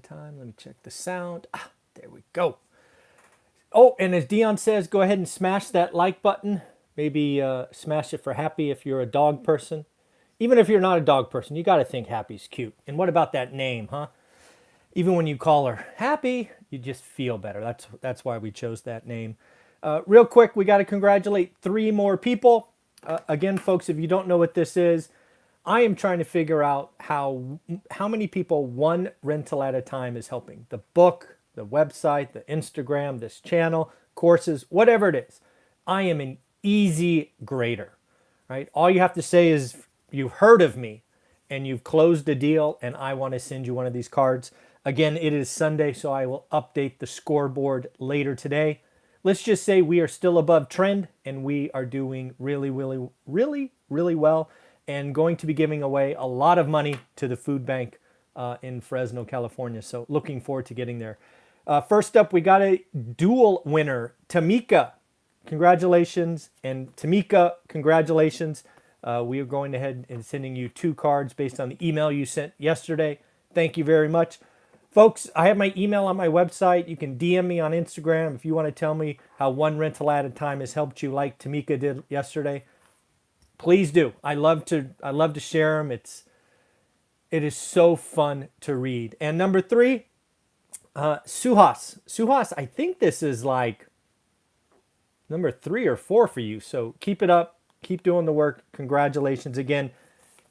time. Let me check the sound. There we go. Oh, and as Dion says, go ahead and smash that like button. Maybe smash it for Happy if you're a dog person. Even if you're not a dog person, you got to think Happy's cute. And what about that name, huh? Even when you call her Happy, you just feel better. That's why we chose that name. Real quick, we got to congratulate 3 more people. Again, folks, if you don't know what this is, I am trying to figure out how many people one rental at a time is helping. The book, the website, the Instagram, this channel, courses, whatever it is. I am an easy grader, right? All you have to say is you've heard of me and you've closed a deal and I want to send you one of these cards. Again, it is Sunday, so I will update the scoreboard later today. Let's just say we are still above trend and we are doing really, really, really, really well and going to be giving away a lot of money to the food bank in Fresno, California. So looking forward to getting there. First up, we got a dual winner, Tamika. Congratulations. And Tamika, congratulations. We are going ahead and sending you 2 cards based on the email you sent yesterday. Thank you very much. Folks, I have my email on my website. You can DM me on Instagram if you want to tell me how one rental at a time has helped you like Tamika did yesterday. Please do. I love to share them. It is so fun to read. And number 3, Suhas. Suhas, I think this is like number 3 or 4 for you. So keep it up. Keep doing the work. Congratulations again.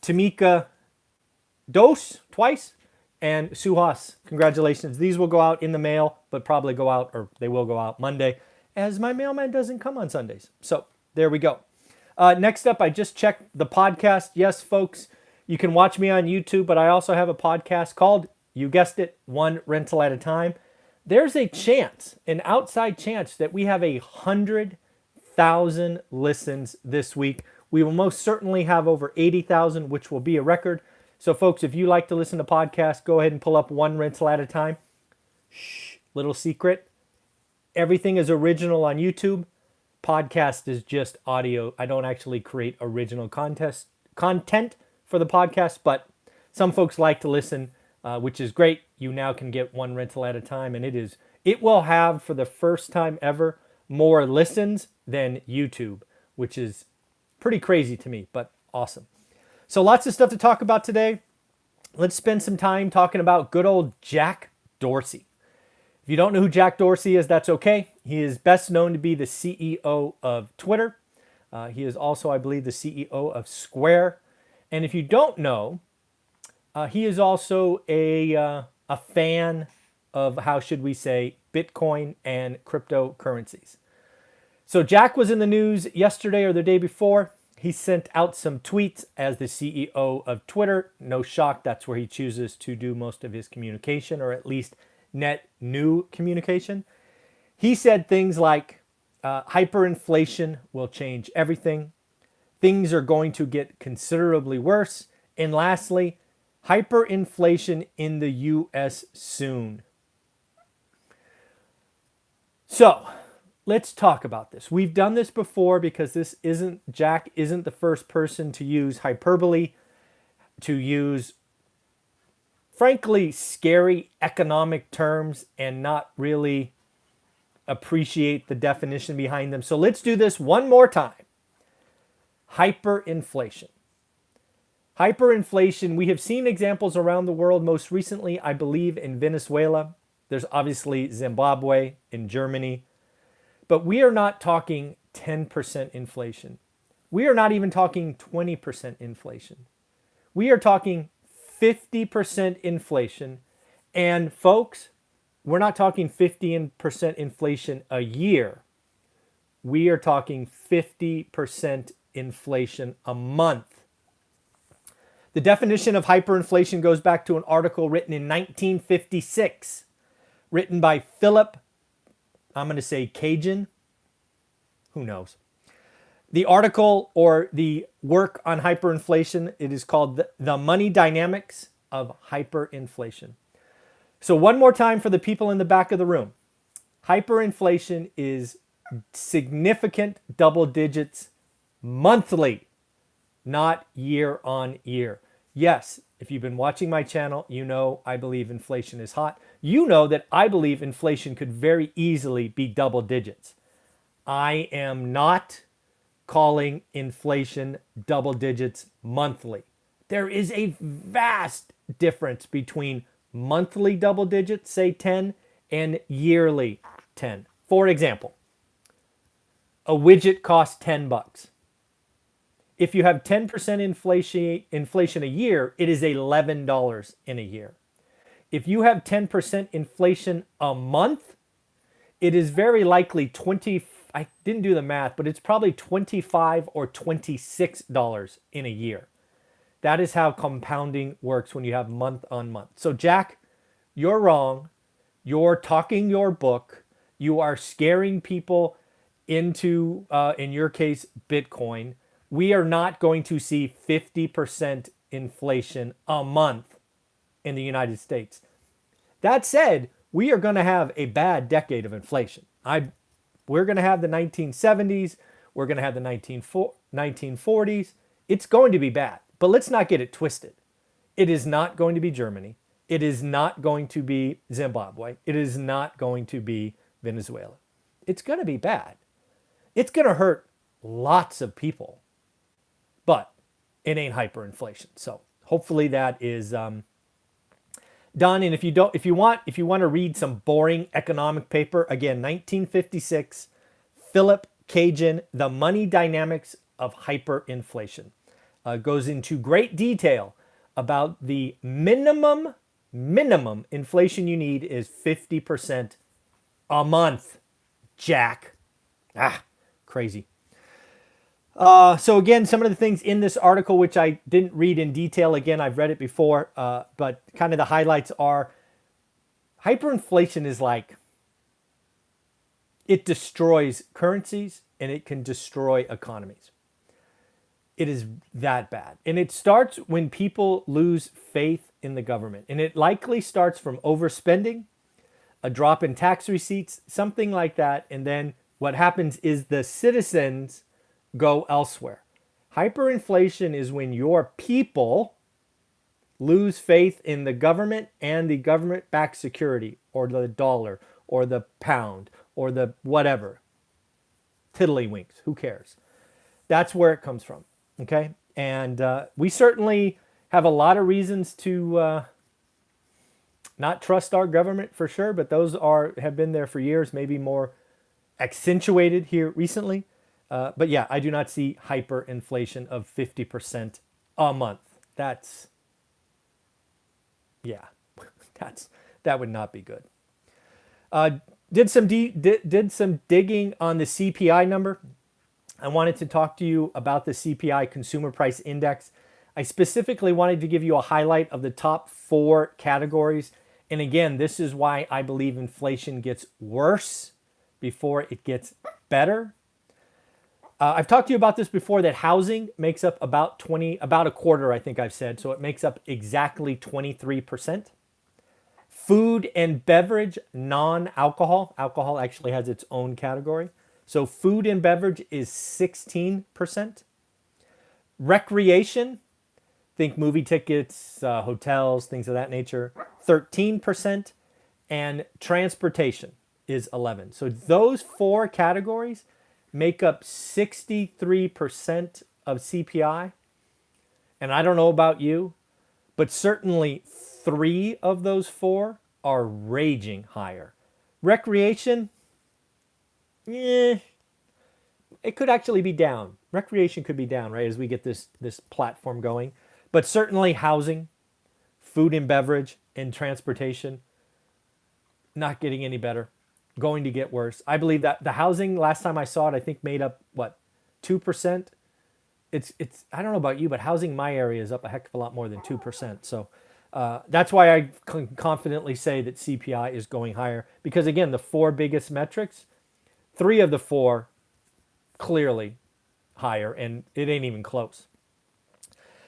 Tamika Dos, twice. And Suhas, congratulations. These will go out in the mail, but probably go out, or they will go out Monday, as my mailman doesn't come on Sundays. So there we go. Next up, I just checked the podcast. Yes, folks, you can watch me on YouTube, but I also have a podcast called, you guessed it, One Rental at a Time. There's a chance, an outside chance, that we have 100,000 listens this week. We will most certainly have over 80,000, which will be a record. So, folks, if you like to listen to podcasts, go ahead and pull up One Rental at a Time. Shh, little secret. Everything is original on YouTube. Podcast is just audio. I don't actually create original content for the podcast, but some folks like to listen, which is great. You now can get One Rental at a Time, and it will have, for the first time ever, more listens than YouTube, which is pretty crazy to me, but awesome. So lots of stuff to talk about today. Let's spend some time talking about good old Jack Dorsey. If you don't know who Jack Dorsey is, that's okay. He is best known to be the CEO of Twitter. He is also, I believe, the CEO of Square. And if you don't know, he is also a fan of, how should we say, Bitcoin and cryptocurrencies. So Jack was in the news yesterday or the day before. He sent out some tweets as the CEO of Twitter. No shock, that's where he chooses to do most of his communication, or at least net new communication. He said things like, hyperinflation will change everything. Things are going to get considerably worse. And lastly, hyperinflation in the U.S. soon. So, let's talk about this. We've done this before because Jack isn't the first person to use hyperbole, to use, frankly, scary economic terms and not really appreciate the definition behind them. So let's do this one more time. Hyperinflation. Hyperinflation, we have seen examples around the world, most recently, I believe, in Venezuela. There's obviously Zimbabwe, in Germany. But we are not talking 10% inflation. We are not even talking 20% inflation. We are talking 50% inflation. And folks, we're not talking 50% inflation a year. We are talking 50% inflation a month. The definition of hyperinflation goes back to an article written in 1956, written by Philip, I'm going to say Cajun. Who knows? The article, or the work on hyperinflation, it is called The Money Dynamics of Hyperinflation. So one more time for the people in the back of the room. Hyperinflation is significant double digits monthly, not year on year. Yes, If you've been watching my channel, you know I believe inflation is hot. You know that I believe inflation could very easily be double digits. I am not calling inflation double digits monthly. There is a vast difference between monthly double digits, say 10, and yearly 10. For example, a widget costs 10 bucks. If you have 10% inflation a year, it is $11 in a year. If you have 10% inflation a month, it is very likely 20, I didn't do the math, but it's probably $25 or $26 in a year. That is how compounding works when you have month on month. So Jack, you're wrong. You're talking your book. You are scaring people into, in your case, Bitcoin. We are not going to see 50% inflation a month in the United States. That said, we are going to have a bad decade of inflation. We're going to have the 1970s. We're going to have the 1940s. It's going to be bad. But let's not get it twisted. It is not going to be Germany. It is not going to be Zimbabwe. It is not going to be Venezuela. It's going to be bad. It's going to hurt lots of people. But it ain't hyperinflation. So hopefully that is done. And if you want to read some boring economic paper, again, 1956, Philip Kagan, The Money Dynamics of Hyperinflation. Goes into great detail about the minimum inflation you need is 50% a month, Jack. Crazy. So again, some of the things in this article, which I didn't read in detail, again, I've read it before, but kind of the highlights are hyperinflation is like, it destroys currencies and it can destroy economies. It is that bad. And it starts when people lose faith in the government. And it likely starts from overspending, a drop in tax receipts, something like that. And then what happens is the citizens go elsewhere. Hyperinflation is when your people lose faith in the government and the government-backed security, or the dollar, or the pound, or the whatever. Tiddlywinks, who cares? That's where it comes from. Okay, and we certainly have a lot of reasons to not trust our government for sure, but those have been there for years, maybe more accentuated here recently. But yeah, I do not see hyperinflation of 50% a month. That would not be good. Did some digging on the CPI number. I wanted to talk to you about the CPI Consumer Price Index. I specifically wanted to give you a highlight of the top 4 categories. And again, this is why I believe inflation gets worse before it gets better. I've talked to you about this before, that housing makes up about a quarter, I think I've said. So it makes up exactly 23%. Food and beverage, non-alcohol. Alcohol actually has its own category. So food and beverage is 16%. Recreation, think movie tickets, hotels, things of that nature, 13%. And transportation is 11%. So those 4 categories make up 63% of CPI. And I don't know about you, but certainly 3 of those 4 are raging higher. Recreation, it could actually be down. Recreation could be down, right, as we get this platform going. But certainly housing, food and beverage, and transportation, not getting any better. Going to get worse. I believe that the housing, last time I saw it, I think made up, 2%? It's I don't know about you, but housing in my area is up a heck of a lot more than 2%. So that's why I can confidently say that CPI is going higher. Because again, the 4 biggest metrics, 3 of the 4 clearly higher, and it ain't even close.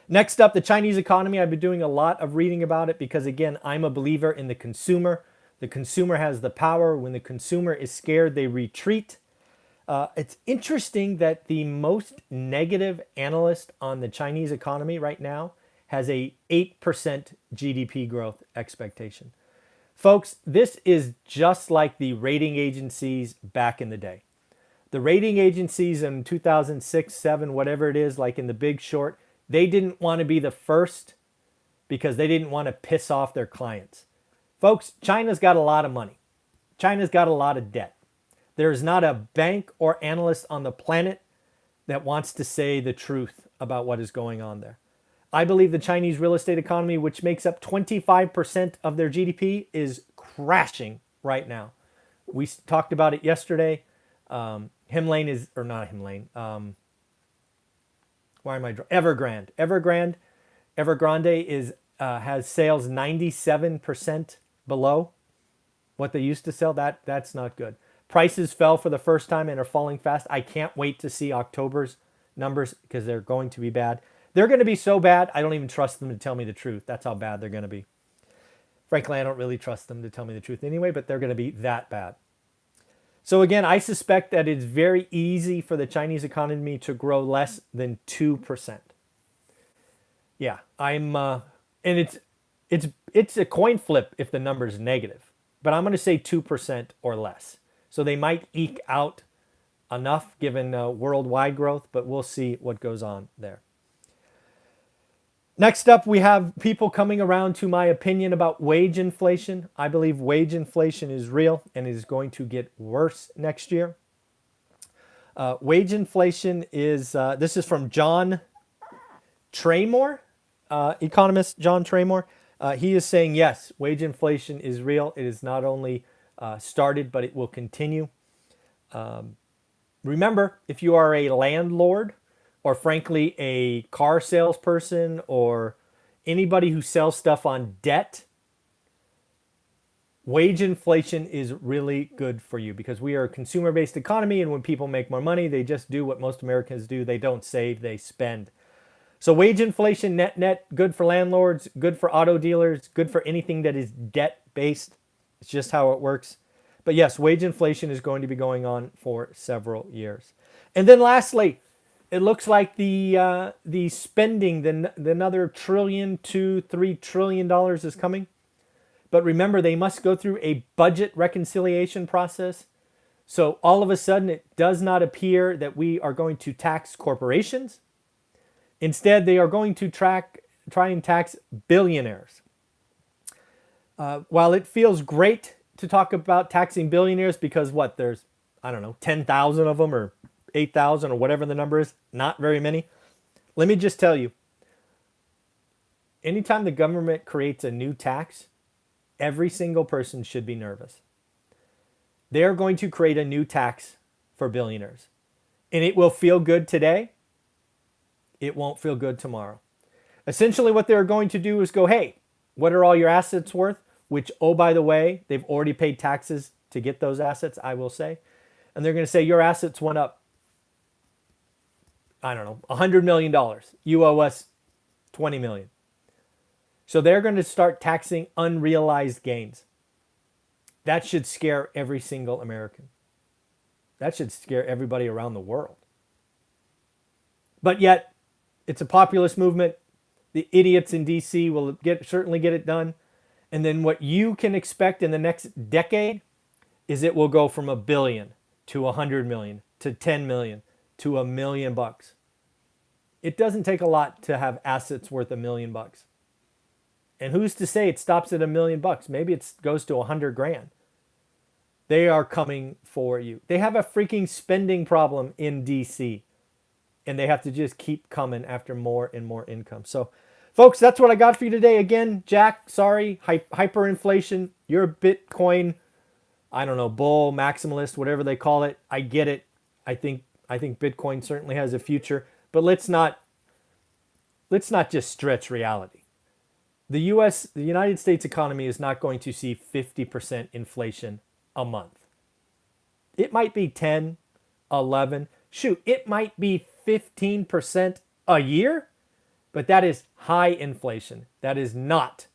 Next up, the Chinese economy. I've been doing a lot of reading about it because, again, I'm a believer in the consumer. The consumer has the power. When the consumer is scared, they retreat. It's interesting that the most negative analyst on the Chinese economy right now has a 8% GDP growth expectation. Folks, this is just like the rating agencies back in the day. The rating agencies in 2006, 7, whatever it is, like in The Big Short, they didn't want to be the first because they didn't want to piss off their clients. Folks, China's got a lot of money. China's got a lot of debt. There's not a bank or analyst on the planet that wants to say the truth about what is going on there. I believe the Chinese real estate economy, which makes up 25% of their GDP, is crashing right now. We talked about it yesterday. Himlane is, or not Himlane. Evergrande is has sales 97% below what they used to sell. That's not good. Prices fell for the first time and are falling fast. I can't wait to see October's numbers because they're going to be bad. They're going to be so bad, I don't even trust them to tell me the truth. That's how bad they're going to be. Frankly, I don't really trust them to tell me the truth anyway, but they're going to be that bad. So again, I suspect that it's very easy for the Chinese economy to grow less than 2%. Yeah, and it's a coin flip if the number is negative, but I'm going to say 2% or less. So they might eke out enough given worldwide growth, but we'll see what goes on there. Next up, we have people coming around to my opinion about wage inflation. I believe wage inflation is real and it is going to get worse next year. Wage inflation is, this is from John Tremor, economist John Tremor. He is saying, yes, wage inflation is real. It is not only started, but it will continue. Remember, if you are a landlord, or frankly, a car salesperson or anybody who sells stuff on debt, wage inflation is really good for you because we are a consumer-based economy, and when people make more money, they just do what most Americans do. They don't save, they spend. So wage inflation, net, good for landlords, good for auto dealers, good for anything that is debt-based. It's just how it works. But yes, wage inflation is going to be going on for several years. And then lastly, it looks like the spending, the another $1 trillion to $3 trillion is coming. But remember, they must go through a budget reconciliation process. So all of a sudden, it does not appear that we are going to tax corporations. Instead, they are going to try and tax billionaires. While it feels great to talk about taxing billionaires because there's, 10,000 of them or 8,000 or whatever the number is, not very many. Let me just tell you, anytime the government creates a new tax, every single person should be nervous. They're going to create a new tax for billionaires. And it will feel good today. It won't feel good tomorrow. Essentially what they're going to do is go, hey, what are all your assets worth? Which, oh, by the way, they've already paid taxes to get those assets, I will say. And they're going to say your assets went up, $100 million. You owe us $20 million. So they're going to start taxing unrealized gains. That should scare every single American. That should scare everybody around the world. But yet, it's a populist movement. The idiots in D.C. will certainly get it done. And then what you can expect in the next decade is it will go from $1 billion to $100 million to $10 million to $1 million. It doesn't take a lot to have assets worth $1 million. And who's to say it stops at $1 million? Maybe it goes to 100 grand. They are coming for you. They have a freaking spending problem in DC. And they have to just keep coming after more and more income. So, folks, that's what I got for you today. Again, Jack, sorry, hyperinflation. You're a Bitcoin, bull, maximalist, whatever they call it. I get it. I think Bitcoin certainly has a future. But let's not just stretch reality. The United States economy is not going to see 50% inflation a month. It might be 10, 11, shoot, it might be 15% a year, but that is high inflation. That is not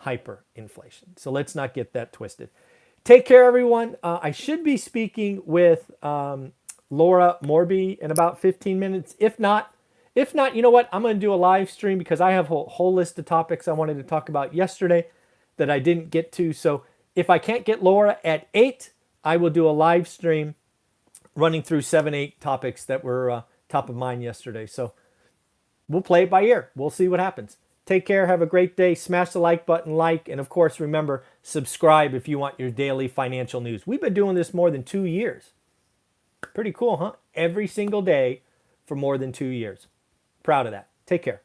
hyperinflation. So let's not get that twisted. Take care, everyone. I should be speaking with Laura Morby in about 15 minutes. If not, If not, you know what? I'm going to do a live stream because I have a whole list of topics I wanted to talk about yesterday that I didn't get to. So if I can't get Laura at 8, I will do a live stream running through 7, 8 topics that were top of mind yesterday. So we'll play it by ear. We'll see what happens. Take care. Have a great day. Smash the like button, and of course, remember, subscribe if you want your daily financial news. We've been doing this more than 2 years. Pretty cool, huh? Every single day for more than 2 years. Proud of that. Take care.